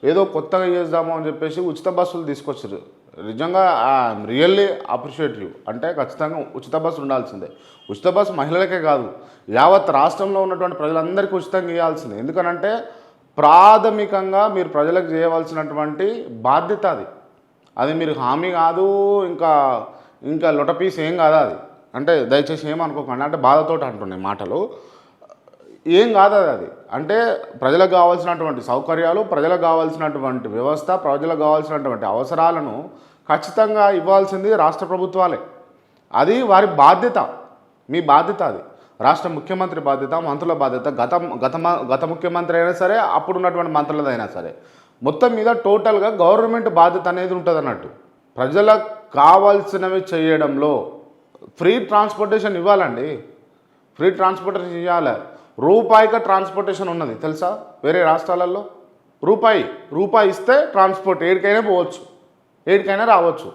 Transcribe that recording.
ఏదో కొత్తగా చేద్దాము అని చెప్పేసి ఉచిత బస్సులు తీసుకొచ్చారు. నిజంగా రియల్లీ అప్రిషియేట్ యూ. అంటే ఖచ్చితంగా ఉచిత బస్సు ఉండాల్సిందే. ఉచిత బస్సు మహిళలకే కాదు, యావత్ రాష్ట్రంలో ఉన్నటువంటి ప్రజలందరికీ ఉచితంగా ఇవ్వాల్సిందే. ఎందుకనంటే ప్రాథమికంగా మీరు ప్రజలకు చేయవలసినటువంటి బాధ్యత అది. అది మీరు హామీ కాదు, ఇంకా ఇంకా లొటపీస్ ఏం కాదు అది. అంటే దయచేసి ఏమనుకోకండి, అంటే బాధతోటి అంటున్నాయి మాటలు. ఏం కాదు అది. అంటే ప్రజలకు కావాల్సినటువంటి సౌకర్యాలు, ప్రజలకు కావాల్సినటువంటి వ్యవస్థ, ప్రజలకు కావాల్సినటువంటి అవసరాలను ఖచ్చితంగా ఇవ్వాల్సింది రాష్ట్ర ప్రభుత్వాలే. అది వారి బాధ్యత, మీ బాధ్యత అది. రాష్ట్ర ముఖ్యమంత్రి బాధ్యత, మంత్రుల బాధ్యత, గత ముఖ్యమంత్రి అయినా సరే, అప్పుడు ఉన్నటువంటి మంత్రులదైనా సరే, మొత్తం మీద టోటల్గా గవర్నమెంట్ బాధ్యత అనేది ఉంటుంది అన్నట్టు. ప్రజలకు కావాల్సినవి చేయడంలో ఫ్రీ ట్రాన్స్పోర్టేషన్ ఇవ్వాలండి. ఫ్రీ ట్రాన్స్పోర్టేషన్ ఇవ్వాలి. రూపాయిగా ట్రాన్స్పోర్టేషన్ ఉన్నది తెలుసా వేరే రాష్ట్రాలలో. రూపాయి ఇస్తే ట్రాన్స్పోర్ట్ ఏడికైనా పోవచ్చు, ఏడికైనా రావచ్చు.